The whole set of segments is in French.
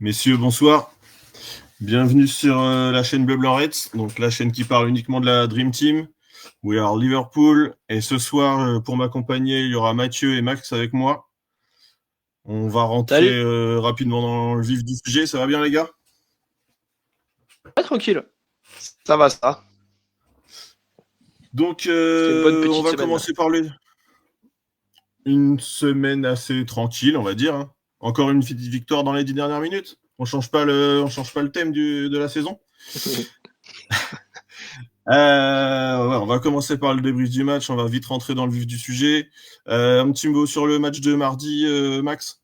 Messieurs, bonsoir. Bienvenue sur la chaîne Bleu Blanc Reds, donc la chaîne qui parle uniquement de la Dream Team. We are Liverpool. Et ce soir, pour m'accompagner, il y aura Mathieu et Max avec moi. On va rentrer Salut. rapidement dans le vif du sujet. Ça va bien, les gars? Ouais, tranquille. Ça va, ça. Donc, C'était une bonne on petite va semaine. commencer par une semaine assez tranquille, on va dire, hein. Encore une petite victoire dans les 10 dernières minutes. On change pas le thème de la saison. Ouais, on va commencer par le débrief du match. On va vite rentrer dans le vif du sujet. Un petit mot sur le match de mardi, Max.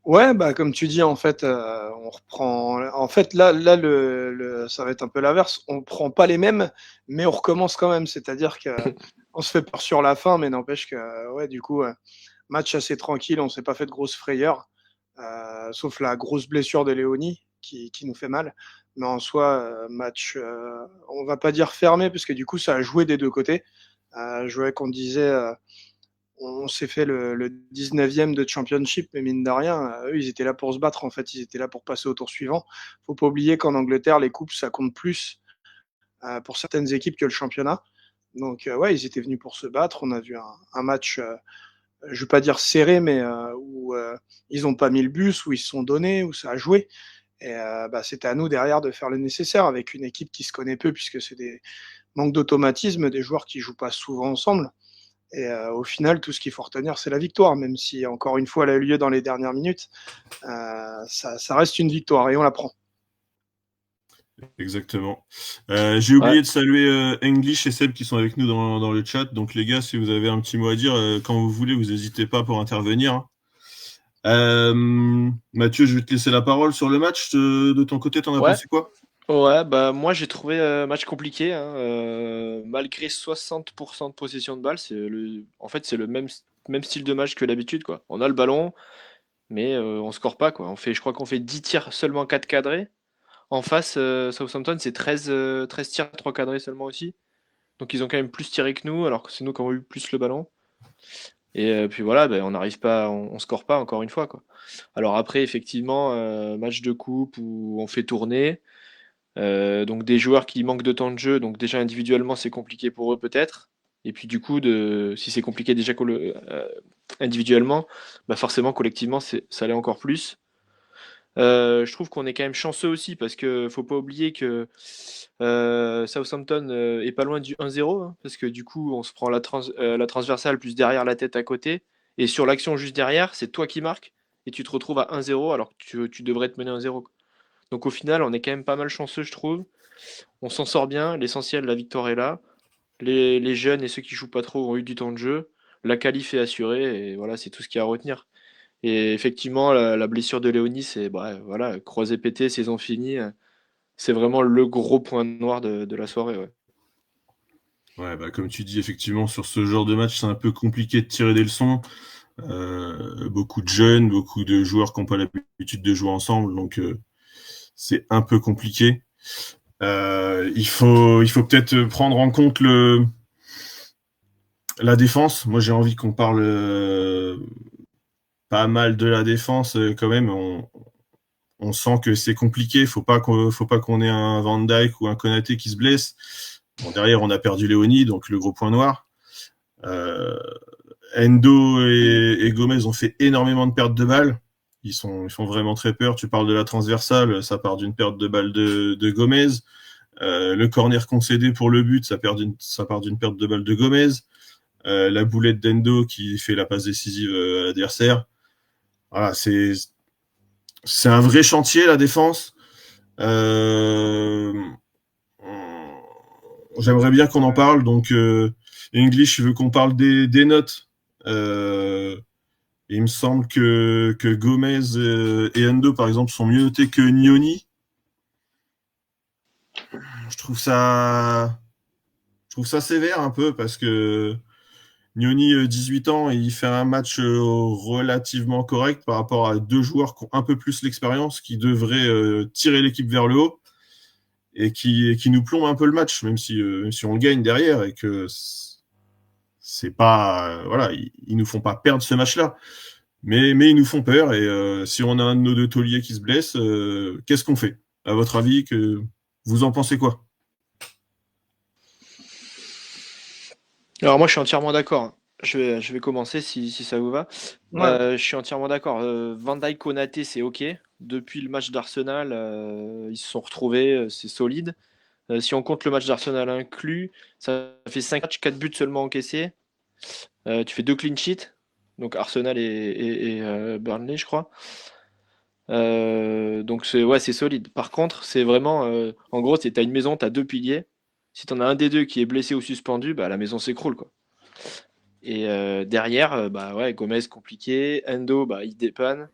Ouais, bah comme tu dis, en fait, on reprend. En fait, là, ça va être un peu l'inverse. On prend pas les mêmes, mais on recommence quand même. C'est-à-dire que on se fait peur sur la fin, mais n'empêche que, ouais, du coup, match assez tranquille. On s'est pas fait de grosses frayeurs, sauf la grosse blessure de Léonie qui nous fait mal. Mais en soi, match, on va pas dire fermé, parce que du coup, ça a joué des deux côtés. Je voyais qu'on disait. On s'est fait le 19e de Championship, mais mine de rien, eux, ils étaient là pour se battre, en fait. Ils étaient là pour passer au tour suivant. Faut pas oublier qu'en Angleterre, les coupes, ça compte plus pour certaines équipes que le championnat. Donc, ouais, ils étaient venus pour se battre. On a vu un match, je ne vais pas dire serré, mais où ils n'ont pas mis le bus, où ils se sont donnés, où ça a joué. Et bah, c'était à nous derrière de faire le nécessaire avec une équipe qui se connaît peu, puisque c'est des manques d'automatisme, des joueurs qui jouent pas souvent ensemble. Et au final, tout ce qu'il faut retenir, c'est la victoire, même si, encore une fois, elle a eu lieu dans les dernières minutes. Ça reste une victoire et on la prend. Exactement. J'ai Ouais. oublié de saluer English et Seb qui sont avec nous dans le chat. Donc les gars, si vous avez un petit mot à dire, quand vous voulez, vous n'hésitez pas pour intervenir, hein. Mathieu, je vais te laisser la parole sur le match. De ton côté, t'en as Ouais. pensé quoi? Ouais, bah moi j'ai trouvé match compliqué, hein, malgré 60% de possession de balle, en fait c'est le même style de match que d'habitude quoi. On a le ballon, mais on score pas quoi. Je crois qu'on fait 10 tirs seulement 4 cadrés. En face, Southampton c'est 13 tirs 3 cadrés seulement aussi. Donc ils ont quand même plus tiré que nous, alors que c'est nous qui avons eu plus le ballon. Et puis voilà, ben, on n'arrive pas, on score pas encore une fois quoi. Alors après effectivement, match de coupe où on fait tourner. Donc des joueurs qui manquent de temps de jeu, donc déjà individuellement c'est compliqué pour eux peut-être. Et puis du coup, si c'est compliqué déjà individuellement, bah forcément collectivement ça l'est encore plus. Je trouve qu'on est quand même chanceux aussi parce que faut pas oublier que Southampton est pas loin du 1-0, hein, parce que du coup on se prend la transversale plus derrière la tête à côté. Et sur l'action juste derrière, c'est toi qui marques et tu te retrouves à 1-0 alors que tu devrais te mener 1-0. Donc au final, on est quand même pas mal chanceux, je trouve. On s'en sort bien. L'essentiel, la victoire est là. Les jeunes et ceux qui jouent pas trop ont eu du temps de jeu. La qualif est assurée et voilà, c'est tout ce qu'il y a à retenir. Et effectivement, la blessure de Léonie, c'est bah, voilà, croisé pété, saison finie. C'est vraiment le gros point noir de la soirée. Ouais. Ouais, bah, comme tu dis, effectivement, sur ce genre de match, c'est un peu compliqué de tirer des leçons. Beaucoup de jeunes, beaucoup de joueurs qui n'ont pas l'habitude de jouer ensemble, donc c'est un peu compliqué. Il faut peut-être prendre en compte la défense. Moi, j'ai envie qu'on parle pas mal de la défense quand même. On sent que c'est compliqué. Faut pas qu'on ait un Van Dijk ou un Konaté qui se blesse. Bon, derrière, on a perdu Léonie, donc le gros point noir. Euh, Endo et Gomez ont fait énormément de pertes de balles. Ils font vraiment très peur. Tu parles de la transversale, ça part d'une perte de balle de Gomez. Le corner concédé pour le but, ça part d'une perte de balle de Gomez. La boulette d'Endo qui fait la passe décisive à l'adversaire. Voilà, c'est un vrai chantier la défense. Euh, J'aimerais bien qu'on en Ouais. parle. Donc English, je veux qu'on parle des notes. Euh, il me semble que Gomez et Endo, par exemple, sont mieux notés que Nioni. Je trouve ça, je trouve ça sévère un peu parce que Nioni, 18 ans, et il fait un match relativement correct par rapport à deux joueurs qui ont un peu plus l'expérience, qui devraient tirer l'équipe vers le haut et qui nous plombent un peu le match, même si on le gagne derrière et que c'est pas, voilà, ils nous font pas perdre ce match-là. Mais ils nous font peur. Et si on a un de nos deux tauliers qui se blesse, qu'est-ce qu'on fait? À votre avis, vous en pensez quoi? Alors moi, je suis entièrement d'accord. Je vais commencer si ça vous va. Ouais. Je suis entièrement d'accord. Van Dijk, Konaté, c'est OK. Depuis le match d'Arsenal, ils se sont retrouvés, c'est solide. Si on compte le match d'Arsenal inclus, ça fait 5 matchs, 4 buts seulement encaissés. Tu fais 2 clean sheets, donc Arsenal et Burnley, je crois. Donc c'est solide. Par contre, c'est vraiment, en gros, t'as une maison, t'as deux piliers. Si t'en as un des deux qui est blessé ou suspendu, bah la maison s'écroule quoi. Et derrière, bah ouais, Gomez compliqué, Endo, bah il dépanne,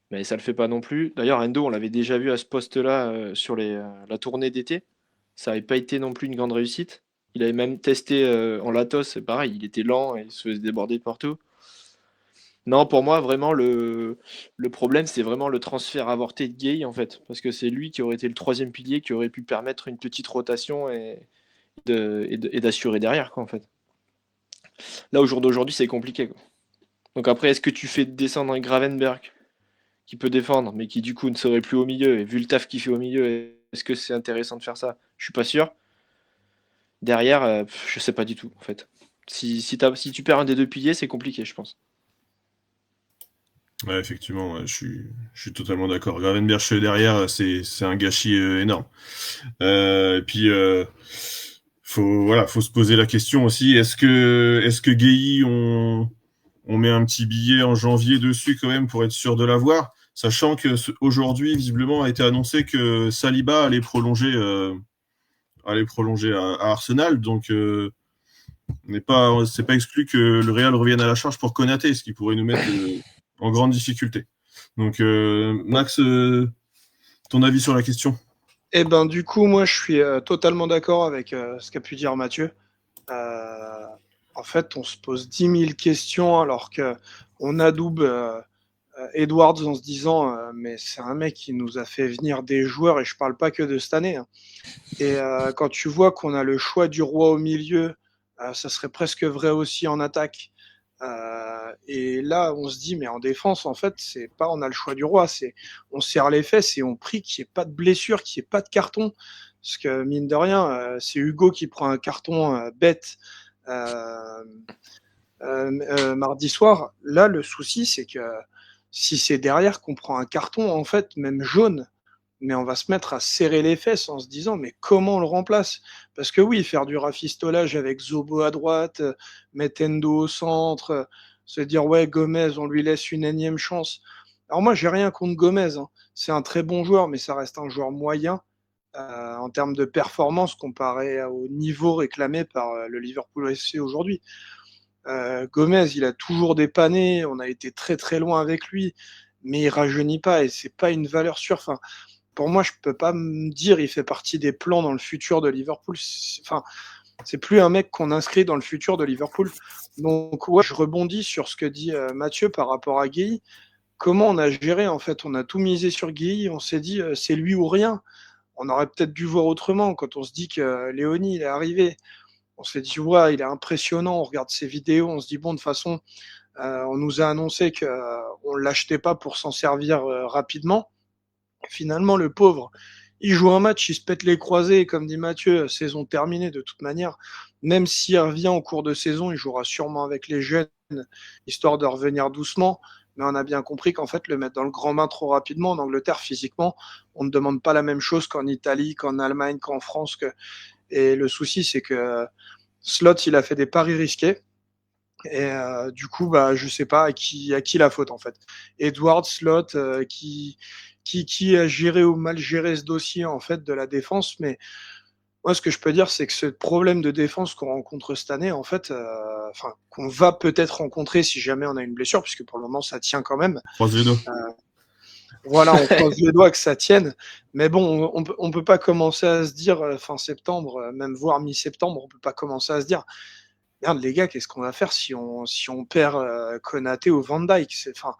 mais ça le fait pas non plus. D'ailleurs, Endo, on l'avait déjà vu à ce poste-là sur la tournée d'été. Ça n'avait pas été non plus une grande réussite. Il avait même testé en Latos, c'est pareil, il était lent et il se faisait déborder de partout. Non, pour moi, vraiment, le problème, c'est vraiment le transfert avorté de Gay, en fait. Parce que c'est lui qui aurait été le troisième pilier, qui aurait pu permettre une petite rotation et d'assurer derrière, quoi, en fait. Là, au jour d'aujourd'hui, c'est compliqué, quoi. Donc après, est-ce que tu fais descendre un Gravenberg qui peut défendre, mais qui du coup ne serait plus au milieu, et vu le taf qu'il fait au milieu, est-ce que c'est intéressant de faire ça? Je suis pas sûr. Derrière, je sais pas du tout, en fait. Si tu perds un des deux piliers, c'est compliqué, je pense. Ouais, effectivement, ouais, je suis totalement d'accord. Gravenberch derrière, c'est un gâchis énorme. Et puis, faut se poser la question aussi. Est-ce que Gueye, on met un petit billet en janvier dessus quand même pour être sûr de l'avoir, sachant que aujourd'hui, visiblement, a été annoncé que Saliba allait prolonger à Arsenal, donc c'est pas exclu que le Real revienne à la charge pour Konaté, ce qui pourrait nous mettre en grande difficulté. Donc, Max, ton avis sur la question? Et ben du coup, moi, je suis totalement d'accord avec ce qu'a pu dire Mathieu. Euh, En fait, on se pose 10 000 questions alors que on adoube Edwards en se disant mais c'est un mec qui nous a fait venir des joueurs et je parle pas que de cette année, hein. Et quand tu vois qu'on a le choix du roi au milieu, ça serait presque vrai aussi en attaque. Et là, on se dit, mais en défense, en fait, c'est pas on a le choix du roi, c'est on serre les fesses et on prie qu'il n'y ait pas de blessure, qu'il n'y ait pas de carton. Parce que mine de rien, c'est Hugo qui prend un carton bête euh, mardi soir. Là, le souci, c'est que si c'est derrière qu'on prend un carton, en fait, même jaune, mais on va se mettre à serrer les fesses en se disant mais comment on le remplace? Parce que oui, faire du rafistolage avec Zobo à droite, mettre Endo au centre, se dire ouais, Gomez, on lui laisse une énième chance. Alors moi, j'ai rien contre Gomez, hein. C'est un très bon joueur, mais ça reste un joueur moyen en termes de performance comparé au niveau réclamé par le Liverpool FC aujourd'hui. Gomez, il a toujours dépanné, on a été très très loin avec lui, mais il rajeunit pas et c'est pas une valeur sûre. Enfin, pour moi, je peux pas me dire il fait partie des plans dans le futur de Liverpool. Enfin, c'est plus un mec qu'on inscrit dans le futur de Liverpool. Donc ouais, je rebondis sur ce que dit Mathieu par rapport à Gueye. Comment on a géré en fait? On a tout misé sur Gueye, on s'est dit c'est lui ou rien. On aurait peut-être dû voir autrement quand on se dit que Léonie il est arrivé. On s'est dit ouais, il est impressionnant. On regarde ses vidéos, on se dit bon de toute façon, on nous a annoncé qu'on ne l'achetait pas pour s'en servir rapidement. Finalement, le pauvre, il joue un match, il se pète les croisés, comme dit Mathieu, saison terminée de toute manière. Même s'il revient en cours de saison, il jouera sûrement avec les jeunes, histoire de revenir doucement. Mais on a bien compris qu'en fait, le mettre dans le grand bain trop rapidement en Angleterre, physiquement, on ne demande pas la même chose qu'en Italie, qu'en Allemagne, qu'en France. Et le souci, c'est que Slot, il a fait des paris risqués. Et du coup, bah, je sais pas à qui la faute en fait. Edward Slot qui a géré ou mal géré ce dossier en fait de la défense, mais moi ce que je peux dire c'est que ce problème de défense qu'on rencontre cette année en fait, enfin qu'on va peut-être rencontrer si jamais on a une blessure, puisque pour le moment ça tient quand même. Croise les doigts. Voilà, on croise les doigts que ça tienne, mais bon, on peut pas commencer à se dire fin septembre, même voire mi-septembre, on peut pas commencer à se dire merde les gars, qu'est-ce qu'on va faire si on perd Konaté ou Van Dijk? Enfin,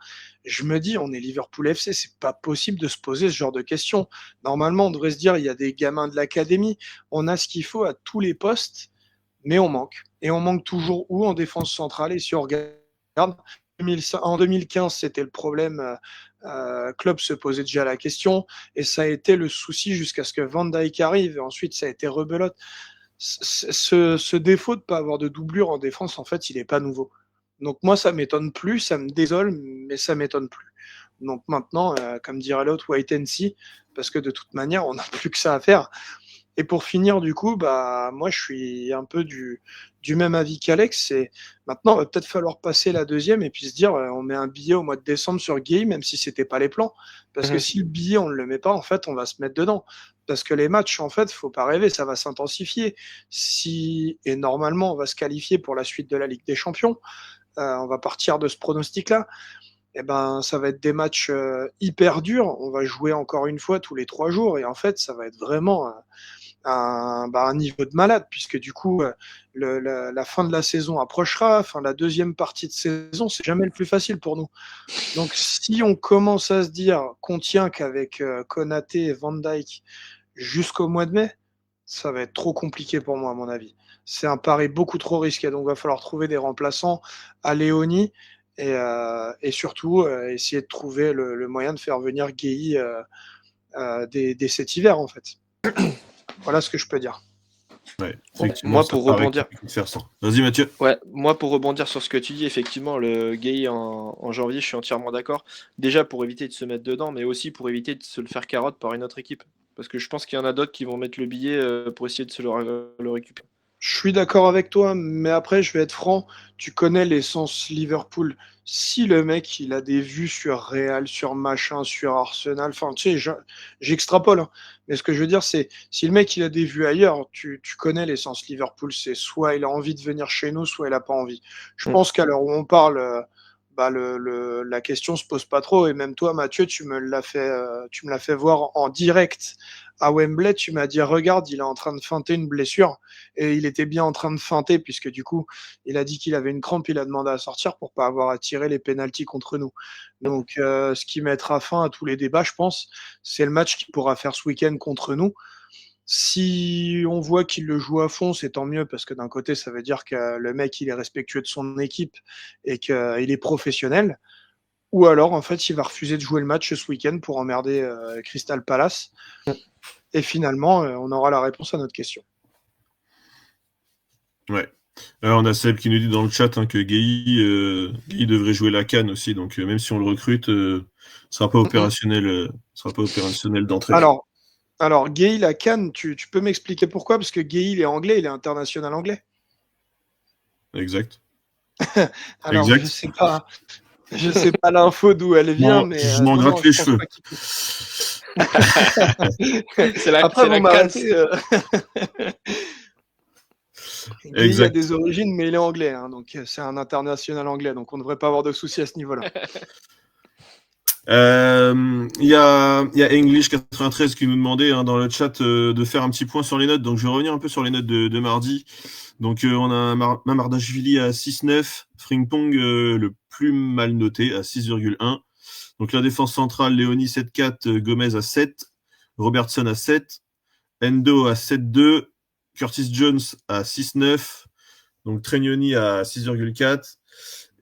je me dis, on est Liverpool FC, c'est pas possible de se poser ce genre de questions. Normalement, on devrait se dire, il y a des gamins de l'académie, on a ce qu'il faut à tous les postes, mais on manque. Et on manque toujours où en défense centrale. Et si on regarde, en 2015, c'était le problème. Klopp se posait déjà la question, et ça a été le souci jusqu'à ce que Van Dijk arrive, et ensuite ça a été rebelote. Ce défaut de ne pas avoir de doublure en défense, en fait, il n'est pas nouveau. Donc moi, ça m'étonne plus, ça me désole, mais ça m'étonne plus. Donc maintenant, comme dirait l'autre, wait and see, parce que de toute manière, on n'a plus que ça à faire. Et pour finir, du coup, moi, je suis un peu du même avis qu'Alex. C'est maintenant, il va peut-être falloir passer la deuxième et puis se dire, on met un billet au mois de décembre sur Guy, même si c'était pas les plans. Parce que si le billet, on ne le met pas, en fait, on va se mettre dedans. Parce que les matchs, en fait, faut pas rêver, ça va s'intensifier. Et normalement, on va se qualifier pour la suite de la Ligue des Champions. On va partir de ce pronostic-là. Ça va être des matchs hyper durs. On va jouer encore une fois tous les 3 jours. Et en fait, ça va être vraiment un niveau de malade, puisque du coup, la fin de la saison approchera. Enfin, la deuxième partie de saison, c'est jamais le plus facile pour nous. Donc, si on commence à se dire qu'on tient qu'avec Konaté et Van Dijk jusqu'au mois de mai, ça va être trop compliqué pour moi, à mon avis. C'est un pari beaucoup trop risqué. Donc, il va falloir trouver des remplaçants à Léonie et surtout essayer de trouver le moyen de faire venir Guéhi dès cet hiver, en fait. Voilà ce que je peux dire. Ouais, moi, pour rebondir. Vas-y, Mathieu. Ouais, moi, pour rebondir sur ce que tu dis, effectivement, le Guéhi en janvier, je suis entièrement d'accord. Déjà pour éviter de se mettre dedans, mais aussi pour éviter de se le faire carotte par une autre équipe. Parce que je pense qu'il y en a d'autres qui vont mettre le billet pour essayer de se le récupérer. Je suis d'accord avec toi, mais après, je vais être franc, tu connais l'essence Liverpool. Si le mec, il a des vues sur Real, sur machin, sur Arsenal, enfin, tu sais, j'extrapole, hein. Mais ce que je veux dire, c'est, si le mec, il a des vues ailleurs, tu connais l'essence Liverpool, c'est soit il a envie de venir chez nous, soit il a pas envie. Je pense qu'à l'heure où on parle, la question se pose pas trop. Et même toi, Mathieu, tu me l'as fait voir en direct à Wembley. Tu m'as dit, regarde, il est en train de feinter une blessure. Et il était bien en train de feinter, puisque du coup, il a dit qu'il avait une crampe. Il a demandé à sortir pour pas avoir à tirer les pénaltys contre nous. Donc, ce qui mettra fin à tous les débats, je pense, c'est le match qu'il pourra faire ce week-end contre nous. Si on voit qu'il le joue à fond, c'est tant mieux, parce que d'un côté, ça veut dire que le mec, il est respectueux de son équipe et qu'il est professionnel. Ou alors, en fait, il va refuser de jouer le match ce week-end pour emmerder Crystal Palace. Et finalement, on aura la réponse à notre question. Ouais. Alors, on a Seb qui nous dit dans le chat que Guéhi devrait jouer la CAN aussi. Donc, même si on le recrute, sera pas opérationnel d'entrée. Alors, Guéhi, la CAN, tu peux m'expliquer pourquoi? Parce que Guéhi, il est anglais, il est international anglais. Exact. Alors, exact. Je sais pas l'info d'où elle vient, non, mais je m'en gratte les cheveux. Après, vous m'arrêtez. Guéhi a des origines, mais il est anglais, hein, donc c'est un international anglais, donc on ne devrait pas avoir de soucis à ce niveau-là. Il y a English93 qui nous demandait dans le chat de faire un petit point sur les notes. Donc je vais revenir un peu sur les notes de mardi. Donc on a Mamardashvili à 6,9, Frimpong le plus mal noté à 6,1. Donc la défense centrale, Léonie 7,4, Gomez à 7, Robertson à 7, Endo à 7,2, Curtis Jones à 6,9, donc Tregnoni à 6,4.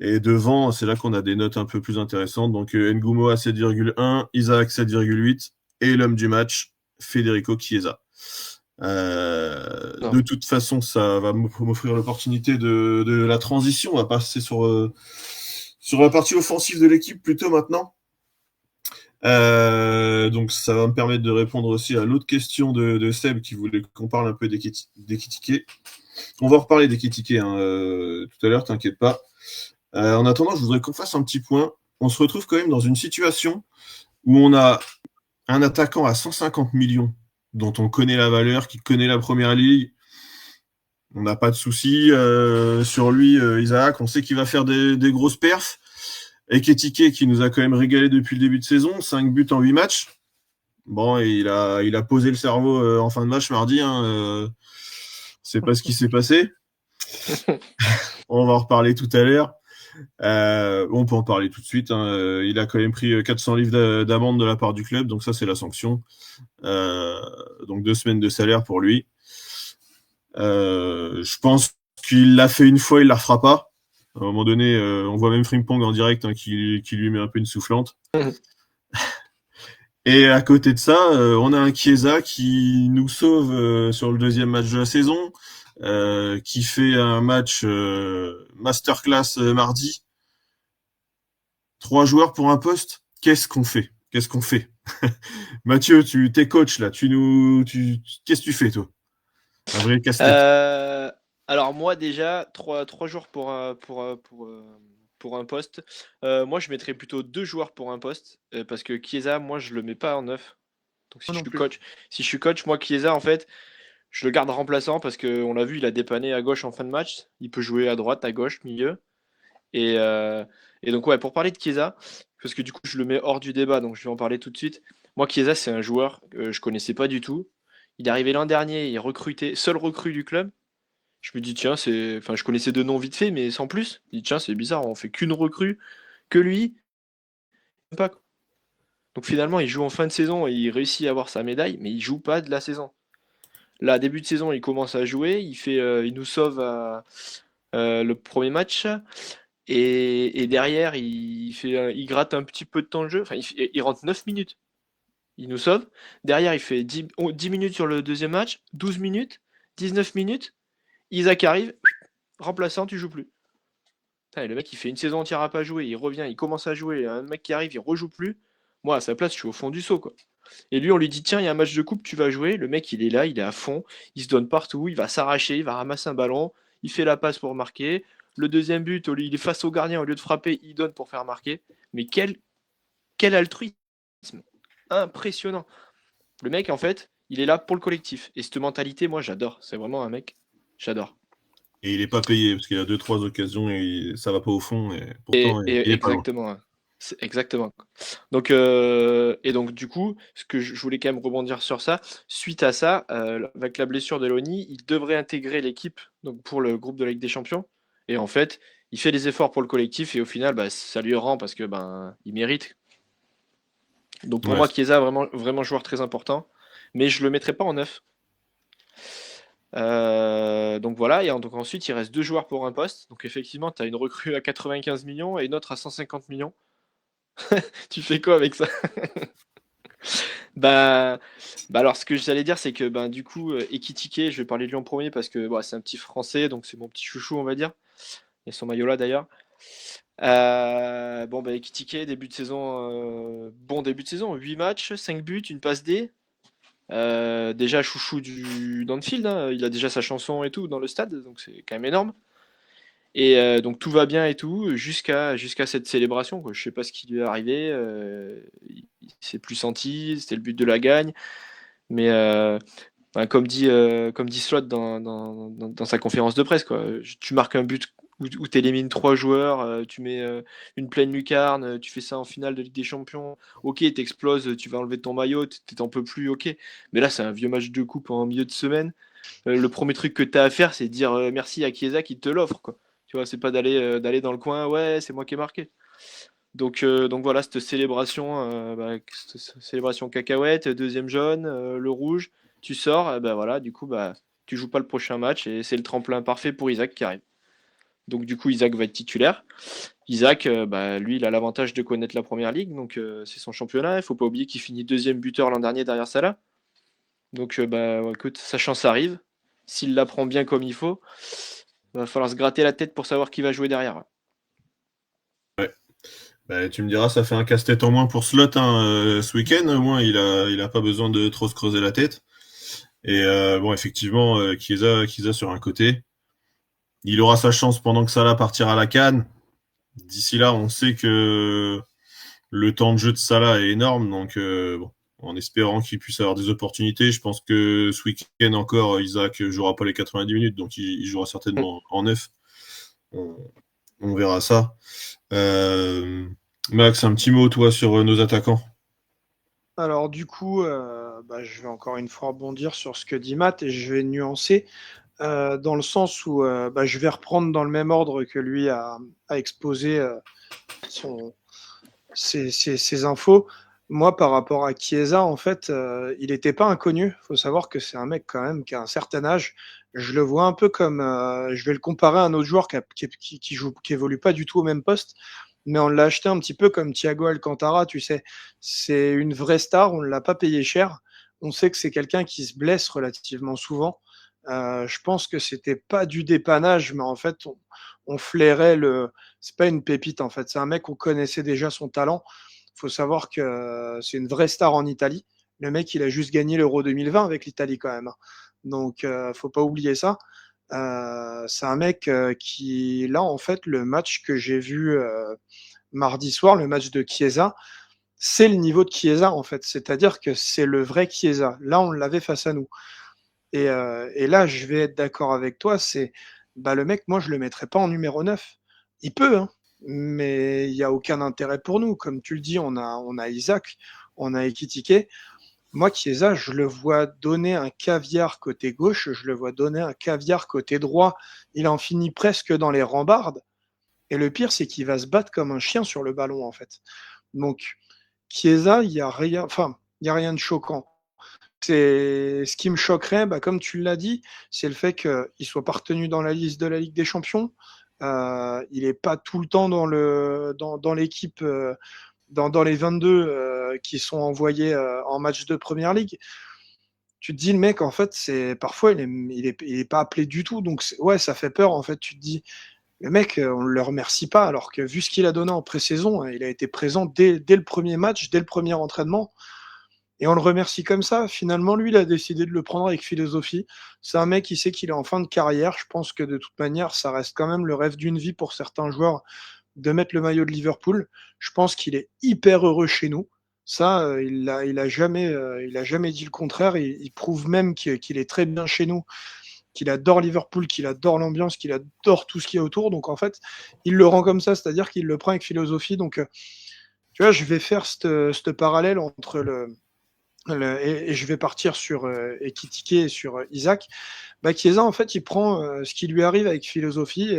Et devant, c'est là qu'on a des notes un peu plus intéressantes. Donc Ngumo à 7,1, Isaac 7,8 et l'homme du match, Federico Chiesa. De toute façon, ça va m'offrir l'opportunité de la transition. On va passer sur la partie offensive de l'équipe plutôt maintenant. Donc ça va me permettre de répondre aussi à l'autre question de Seb qui voulait qu'on parle un peu d'Ekitike. On va reparler d'Ekitike tout à l'heure, t'inquiète pas. En attendant, je voudrais qu'on fasse un petit point. On se retrouve quand même dans une situation où on a un attaquant à 150 millions dont on connaît la valeur, qui connaît la première ligue. On n'a pas de soucis sur lui, Isaac. On sait qu'il va faire des grosses perfs. Ekitike qui nous a quand même régalé depuis le début de saison, 5 buts en 8 matchs. Bon, et il a posé le cerveau en fin de match mardi. C'est pas ce qui s'est passé. On va en reparler tout à l'heure. On peut en parler tout de suite. Il a quand même pris 400 livres d'amende de la part du club, donc ça c'est la sanction. Donc 2 semaines de salaire pour lui. Je pense qu'il l'a fait une fois, il la refera pas. À un moment donné, on voit même Frimpong en direct qui lui met un peu une soufflante. Et à côté de ça, on a un Chiesa qui nous sauve sur le deuxième match de la saison, qui fait un match masterclass mardi. 3 joueurs pour un poste. Qu'est-ce qu'on fait Mathieu, t'es coach là. Qu'est-ce que tu fais toi? Un vrai casse-tête. Alors moi déjà, trois joueurs pour un poste. Moi je mettrais plutôt 2 joueurs pour un poste parce que Chiesa, moi je le mets pas en neuf. Donc Moi non plus. si je suis coach, moi Chiesa en fait, je le garde remplaçant parce que on l'a vu, il a dépanné à gauche en fin de match. Il peut jouer à droite, à gauche, milieu. Et, euh, et donc ouais, pour parler de Chiesa, parce que du coup je le mets hors du débat, donc je vais en parler tout de suite. Moi Chiesa c'est un joueur que je connaissais pas du tout. Il est arrivé l'an dernier, il est recruté, seul recrue du club. Je me dis tiens enfin je connaissais de noms vite fait mais sans plus. Je dis tiens c'est bizarre, on fait qu'une recrue, que lui, pas. Donc finalement il joue en fin de saison et il réussit à avoir sa médaille, mais il joue pas de la saison. Là début de saison il commence à jouer, il nous sauve le premier match. Et derrière, il gratte un petit peu de temps de jeu. Enfin, il rentre 9 minutes. Il nous sauve. Derrière, il fait 10 minutes sur le deuxième match, 12 minutes, 19 minutes. Isaac arrive, remplaçant, tu joues plus. Putain, et le mec, il fait une saison entière à pas jouer. Il revient, il commence à jouer. Un mec qui arrive, il rejoue plus. Moi, à sa place, je suis au fond du seau, quoi. Et lui, on lui dit tiens, il y a un match de coupe, tu vas jouer. Le mec, il est là, il est à fond. Il se donne partout. Il va s'arracher, il va ramasser un ballon. Il fait la passe pour marquer. Le deuxième but, il est face au gardien. Au lieu de frapper, il donne pour faire marquer. Mais quel altruisme impressionnant. Le mec, en fait, il est là pour le collectif. Et cette mentalité, moi, j'adore. C'est vraiment un mec, j'adore. Et il est pas payé parce qu'il a 2-3 occasions et ça va pas au fond. Et pourtant, il est pas loin. Exactement. Exactement. Donc, du coup, ce que je voulais quand même rebondir sur ça, suite à ça, avec la blessure de Loni, il devrait intégrer l'équipe donc pour le groupe de la Ligue des Champions. Et en fait, il fait des efforts pour le collectif et au final, bah, ça lui rend parce que il mérite. Donc pour Ouais. moi, Chiesa, vraiment, vraiment joueur très important, mais je le mettrai pas en neuf. Donc voilà, et donc ensuite il reste 2 joueurs pour un poste. Donc effectivement, tu as une recrue à 95 millions et une autre à 150 millions. Tu fais quoi avec ça? bah, alors ce que j'allais dire, c'est que du coup, Ekitike, je vais parler de lui en premier parce que c'est un petit français, donc c'est mon petit chouchou, on va dire. Et son maillot là d'ailleurs. Ekitike, début de saison, bon début de saison, 8 matchs, 5 buts, une passe D. Déjà chouchou d'Anfield, hein, il a déjà sa chanson et tout dans le stade, donc c'est quand même énorme. Et donc tout va bien et tout, jusqu'à cette célébration, quoi. Je sais pas ce qui lui est arrivé, il s'est plus senti, c'était le but de la gagne. Mais comme dit Slot dans sa conférence de presse, quoi. Tu marques un but où tu élimines 3 joueurs, tu mets une pleine lucarne, tu fais ça en finale de Ligue des Champions. Ok, t'exploses, tu vas enlever ton maillot, t'en peux plus, ok. Mais là, c'est un vieux match de coupe en milieu de semaine. Le premier truc que tu as à faire, c'est dire merci à Chiesa qui te l'offre, quoi. Tu vois, c'est pas d'aller dans le coin, ouais, c'est moi qui ai marqué. Donc voilà, cette célébration cacahuète, deuxième jaune, le rouge, tu sors, voilà, du coup, tu joues pas le prochain match et c'est le tremplin parfait pour Isaac qui arrive. Donc du coup, Isaac va être titulaire. Isaac, lui, il a l'avantage de connaître la première ligue, donc c'est son championnat. Il faut pas oublier qu'il finit deuxième buteur l'an dernier derrière Salah. Donc écoute, sa chance arrive. S'il la prend bien comme il faut, va falloir se gratter la tête pour savoir qui va jouer derrière. Ouais. Tu me diras, ça fait un casse-tête en moins pour Slot ce week-end. Au moins, il a pas besoin de trop se creuser la tête. Et effectivement, Chiesa sur un côté. Il aura sa chance pendant que Salah partira à la CAN. D'ici là, on sait que le temps de jeu de Salah est énorme. Donc, en espérant qu'il puisse avoir des opportunités, je pense que ce week-end encore, Isaac jouera pas les 90 minutes. Donc, il jouera certainement en neuf. On verra ça. Max, un petit mot, toi, sur nos attaquants. Alors du coup, je vais encore une fois rebondir sur ce que dit Matt et je vais nuancer dans le sens où je vais reprendre dans le même ordre que lui a exposé ses infos. Moi, par rapport à Chiesa, en fait, il n'était pas inconnu. Il faut savoir que c'est un mec quand même qui a un certain âge. Je le vois un peu comme, je vais le comparer à un autre joueur qui évolue pas du tout au même poste, mais on l'a acheté un petit peu comme Thiago Alcantara, tu sais. C'est une vraie star, on ne l'a pas payé cher. On sait que c'est quelqu'un qui se blesse relativement souvent. Je pense que c'était pas du dépannage, mais en fait, on flairait le. C'est pas une pépite en fait. C'est un mec, on connaissait déjà son talent. Il faut savoir que c'est une vraie star en Italie. Le mec, il a juste gagné l'Euro 2020 avec l'Italie quand même. Donc, faut pas oublier ça. C'est un mec qui, là, en fait, le match que j'ai vu mardi soir, le match de Chiesa, c'est le niveau de Chiesa, en fait. C'est-à-dire que c'est le vrai Chiesa. Là, on l'avait face à nous. Et là, je vais être d'accord avec toi, c'est bah, le mec, moi, je le mettrais pas en numéro 9. Il peut, hein, mais il n'y a aucun intérêt pour nous. Comme tu le dis, on a Isaac, on a Ekitike. Moi, Chiesa, je le vois donner un caviar côté gauche, je le vois donner un caviar côté droit. Il en finit presque dans les rambardes. Et le pire, c'est qu'il va se battre comme un chien sur le ballon, en fait. Donc, Chiesa, il n'y a rien, enfin, il y a rien de choquant. C'est ce qui me choquerait, bah, comme tu l'as dit, c'est le fait qu'il soit pas retenu dans la liste de la Ligue des Champions. Il est pas tout le temps dans l'équipe, dans les 22 qui sont envoyés en match de Première Ligue. Tu te dis, le mec, en fait, c'est parfois il est pas appelé du tout. Donc ouais, ça fait peur. En fait, tu te dis, le mec, on ne le remercie pas, alors que vu ce qu'il a donné en pré-saison, il a été présent dès le premier match, dès le premier entraînement. Et on le remercie comme ça. Finalement, lui, il a décidé de le prendre avec philosophie. C'est un mec qui sait qu'il est en fin de carrière. Je pense que de toute manière, ça reste quand même le rêve d'une vie pour certains joueurs de mettre le maillot de Liverpool. Je pense qu'il est hyper heureux chez nous. Ça, il a jamais dit le contraire. Il prouve même qu'il est très bien chez nous, qu'il adore Liverpool, qu'il adore l'ambiance, qu'il adore tout ce qui est autour. Donc en fait, il le rend comme ça, c'est-à-dire qu'il le prend avec philosophie. Donc, tu vois, je vais faire ce parallèle entre et je vais partir sur Ekitike et sur Isaac. Bah, Chiesa, en fait, il prend ce qui lui arrive avec philosophie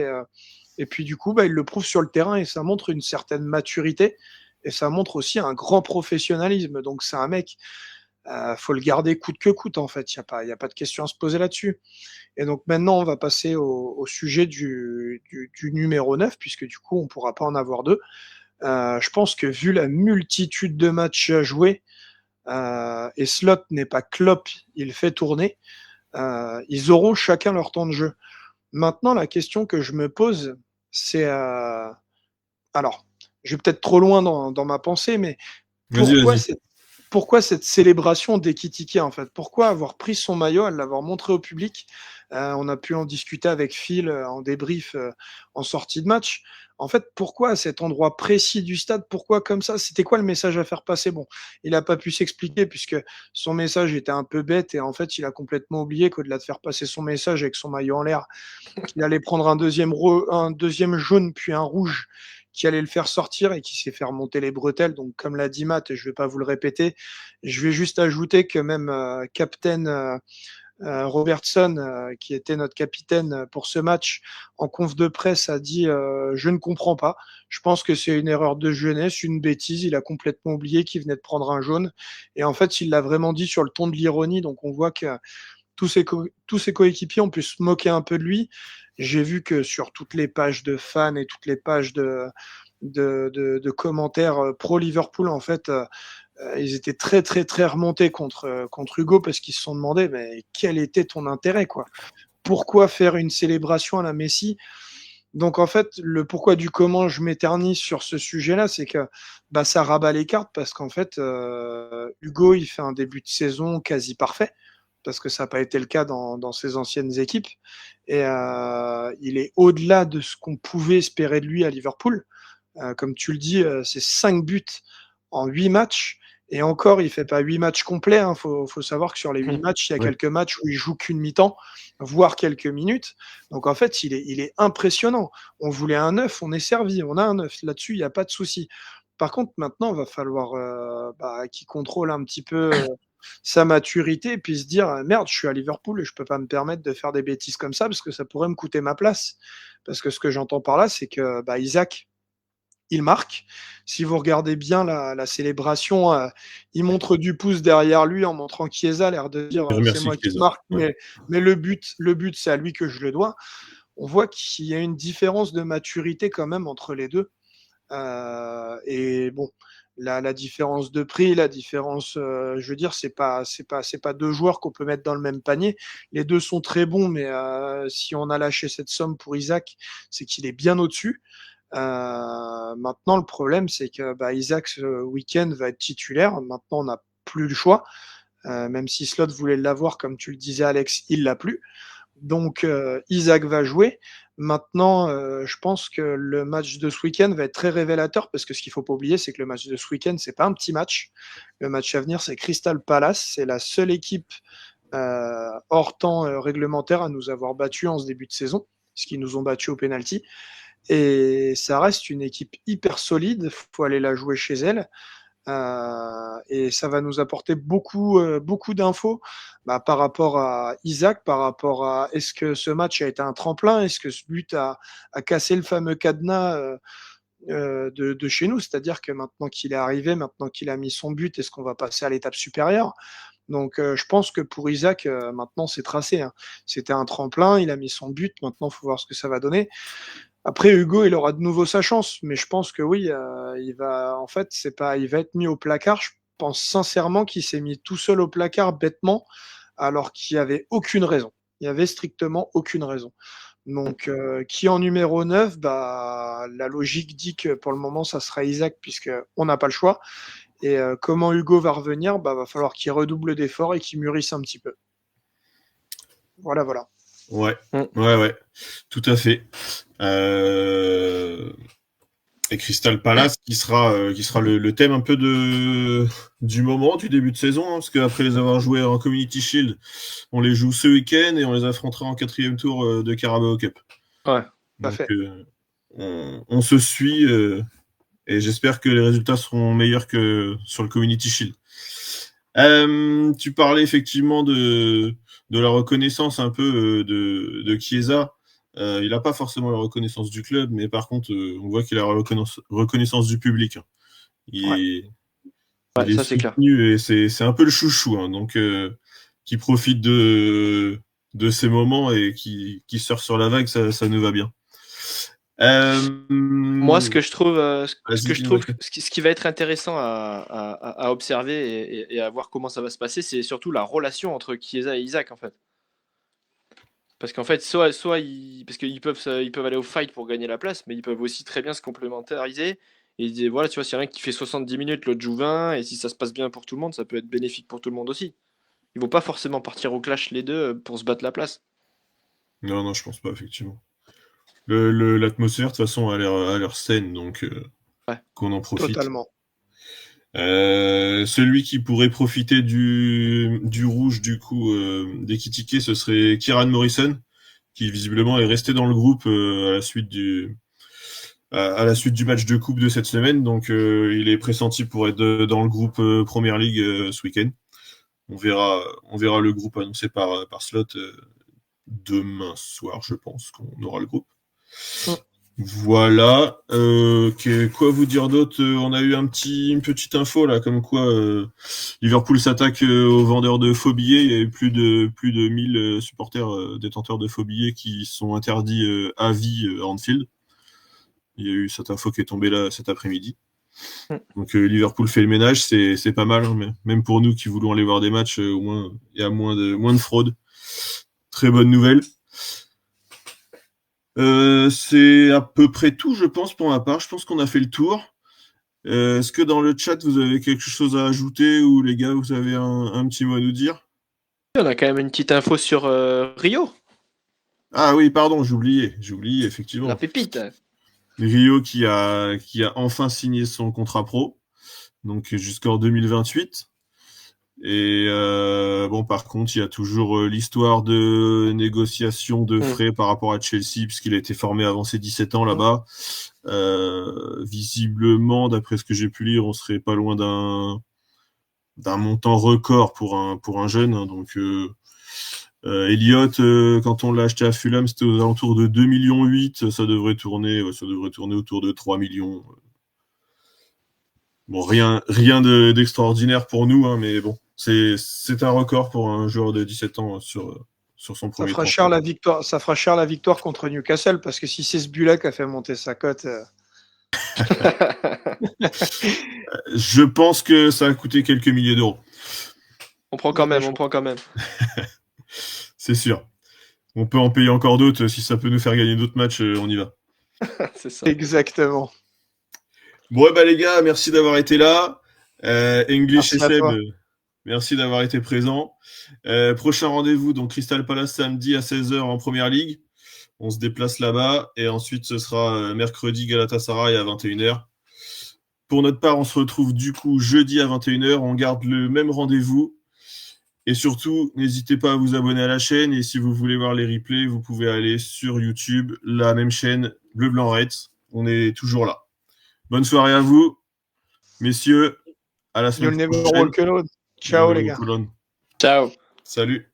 et puis du coup, bah, il le prouve sur le terrain et ça montre une certaine maturité et ça montre aussi un grand professionnalisme. Donc c'est un mec, faut le garder coûte que coûte en fait. Il y a pas de question à se poser là-dessus. Et donc maintenant, on va passer au sujet du numéro 9 puisque du coup, on pourra pas en avoir deux. Je pense que vu la multitude de matchs à jouer, et Slot n'est pas Klopp, il fait tourner, ils auront chacun leur temps de jeu. Maintenant, la question que je me pose, c'est alors, je vais peut-être trop loin dans ma pensée, mais Vas-y, pourquoi vas-y. cette, pourquoi cette célébration d'Ekitike en fait? Pourquoi avoir pris son maillot, l'avoir montré au public? On a pu en discuter avec Phil en débrief en sortie de match. En fait, pourquoi à cet endroit précis du stade? Pourquoi comme ça? C'était quoi le message à faire passer? Bon, il n'a pas pu s'expliquer puisque son message était un peu bête et en fait, il a complètement oublié qu'au-delà de faire passer son message avec son maillot en l'air, qu'il allait prendre un deuxième jaune puis un rouge qui allait le faire sortir et qui s'est fait remonter les bretelles. Donc, comme l'a dit Matt, je ne vais pas vous le répéter, je vais juste ajouter que même Captain Robertson, qui était notre capitaine pour ce match, en conf de presse, a dit je ne comprends pas. Je pense que c'est une erreur de jeunesse, une bêtise. Il a complètement oublié qu'il venait de prendre un jaune. Et en fait, il l'a vraiment dit sur le ton de l'ironie. Donc, on voit que tous ses coéquipiers ont pu se moquer un peu de lui. J'ai vu que sur toutes les pages de fans et toutes les pages de commentaires pro Liverpool, en fait, ils étaient très très très remontés contre Hugo parce qu'ils se sont demandé mais quel était ton intérêt quoi? Pourquoi faire une célébration à la Messi? Donc en fait, le pourquoi du comment je m'éternise sur ce sujet-là, c'est que bah, ça rabat les cartes parce qu'en fait, Hugo, il fait un début de saison quasi parfait parce que ça n'a pas été le cas dans ses anciennes équipes. Et il est au-delà de ce qu'on pouvait espérer de lui à Liverpool. Comme tu le dis, c'est 5 buts en 8 matchs. Et encore, il ne fait pas 8 matchs complets. Il faut savoir que sur les 8 matchs, il y a Ouais. quelques matchs où il joue qu'une mi-temps, voire quelques minutes. Donc en fait, il est impressionnant. On voulait un 9, on est servi, on a un 9. Là-dessus, il n'y a pas de souci. Par contre, maintenant, il va falloir qu'il contrôle un petit peu sa maturité et puis se dire merde, je suis à Liverpool et je peux pas me permettre de faire des bêtises comme ça parce que ça pourrait me coûter ma place. Parce que ce que j'entends par là, c'est que Isaac, il marque. Si vous regardez bien la célébration, il montre du pouce derrière lui en montrant Chiesa, l'air de dire Je c'est remercie moi qui Chiesa. marque, Ouais. mais le but, c'est à lui que je le dois. On voit qu'il y a une différence de maturité quand même entre les deux. Et bon, la différence de prix, la différence, je veux dire, c'est pas deux joueurs qu'on peut mettre dans le même panier. Les deux sont très bons, mais si on a lâché cette somme pour Isaac, c'est qu'il est bien au-dessus. Maintenant, le problème, c'est que Isaac ce week-end va être titulaire. Maintenant, on n'a plus le choix. Même si Slot voulait l'avoir, comme tu le disais, Alex, il l'a plus. Donc Isaac va jouer. Maintenant, je pense que le match de ce week-end va être très révélateur parce que ce qu'il ne faut pas oublier, c'est que le match de ce week-end, c'est pas un petit match. Le match à venir, c'est Crystal Palace. C'est la seule équipe hors temps réglementaire à nous avoir battus en ce début de saison, puisqu'ils nous ont battus au penalty. Et ça reste une équipe hyper solide. Il faut aller la jouer chez elle. Et ça va nous apporter beaucoup d'infos par rapport à Isaac, par rapport à est-ce que ce match a été un tremplin, est-ce que ce but a cassé le fameux cadenas de chez nous, c'est-à-dire que maintenant qu'il est arrivé, maintenant qu'il a mis son but, est-ce qu'on va passer à l'étape supérieure? Donc je pense que pour Isaac, maintenant c'est tracé, hein. C'était un tremplin, il a mis son but, maintenant il faut voir ce que ça va donner. Après, Hugo, il aura de nouveau sa chance, mais je pense que oui, il va, en fait, il va être mis au placard. Je pense sincèrement qu'il s'est mis tout seul au placard bêtement, alors qu'il n'y avait aucune raison. Il n'y avait strictement aucune raison. Donc, qui en numéro 9, la logique dit que pour le moment, ça sera Isaac, puisqu'on n'a pas le choix. Et comment Hugo va revenir, va falloir qu'il redouble d'efforts et qu'il mûrisse un petit peu. Voilà. Ouais, tout à fait. Et Crystal Palace qui sera le thème un peu du moment, du début de saison, hein, parce qu'après les avoir joués en Community Shield, on les joue ce week-end et on les affrontera en 4e tour de Carabao Cup. Ouais, donc on se suit et j'espère que les résultats seront meilleurs que sur le Community Shield. Tu parlais effectivement de la reconnaissance un peu de Chiesa. Il n'a pas forcément la reconnaissance du club, mais par contre, on voit qu'il a la reconnaissance du public. Il est ça, c'est clair. soutenu et c'est un peu le chouchou, hein, donc qui profite de ces moments et qui surfe sur la vague, ça nous va bien. Moi, ce qui va être intéressant à observer et à voir comment ça va se passer, c'est surtout la relation entre Chiesa et Isaac, en fait. Parce qu'en fait, parce qu'ils peuvent aller au fight pour gagner la place, mais ils peuvent aussi très bien se complémentariser. Et voilà, tu vois, s'il y en a un qui fait 70 minutes, l'autre joue 20, et si ça se passe bien pour tout le monde, ça peut être bénéfique pour tout le monde aussi. Ils vont pas forcément partir au clash les deux pour se battre la place. Non, je pense pas, effectivement. L'atmosphère, de toute façon, a l'air saine, donc qu'on en profite. Totalement. Celui qui pourrait profiter du rouge, du coup, d'Ekitike, ce serait Kieran Morrison, qui visiblement est resté dans le groupe à la suite du match de coupe de cette semaine, donc il est pressenti pour être dans le groupe Premier League ce week-end. On verra le groupe annoncé par Slot demain soir, je pense qu'on aura le groupe. Voilà. Quoi vous dire d'autre? On a eu une petite info là, comme quoi Liverpool s'attaque aux vendeurs de faux billets. Il y a eu plus de 1000 supporters détenteurs de faux billets qui sont interdits à vie à Anfield. Il y a eu cette info qui est tombée là cet après-midi. Donc Liverpool fait le ménage, c'est pas mal, hein, même pour nous qui voulons aller voir des matchs, au moins il y a moins de fraude. Très bonne nouvelle. C'est à peu près tout, je pense, pour ma part. Je pense qu'on a fait le tour. Est-ce que dans le chat, vous avez quelque chose à ajouter ou les gars, vous avez un petit mot à nous dire? On a quand même une petite info sur Rio. Ah oui, pardon, j'ai oublié, effectivement. La pépite. Rio qui a enfin signé son contrat pro, donc jusqu'en 2028. Et bon, par contre, il y a toujours l'histoire de négociation de frais par rapport à Chelsea, puisqu'il a été formé avant ses 17 ans là-bas. Visiblement, d'après ce que j'ai pu lire, on serait pas loin d'un montant record pour un jeune. Hein, donc, Elliott, quand on l'a acheté à Fulham, c'était aux alentours de 2,8 millions. Ça devrait tourner autour de 3 millions Bon, rien d'extraordinaire pour nous, hein, mais bon, c'est un record pour un joueur de 17 ans sur son Ça premier fera transfert. cher la victoire. Ça fera cher la victoire contre Newcastle parce que si c'est ce but-là qui a fait monter sa cote, Je pense que ça a coûté quelques milliers d'euros. On prend quand même. C'est sûr. On peut en payer encore d'autres. Si ça peut nous faire gagner d'autres matchs, on y va. C'est ça. exactement. Bon, les gars, merci d'avoir été là. English Merci et à Seb, toi. merci d'avoir été présents. Prochain rendez-vous, donc Crystal Palace samedi à 16h en Première Ligue. On se déplace là-bas. Et ensuite, ce sera mercredi Galatasaray à 21h. Pour notre part, on se retrouve du coup jeudi à 21h. On garde le même rendez-vous. Et surtout, n'hésitez pas à vous abonner à la chaîne. Et si vous voulez voir les replays, vous pouvez aller sur YouTube, la même chaîne, Bleu Blanc Reds. On est toujours là. Bonne soirée à vous, messieurs. À la You'll semaine never prochaine. walk alone. Ciao les gars. Colonne. Ciao. Salut.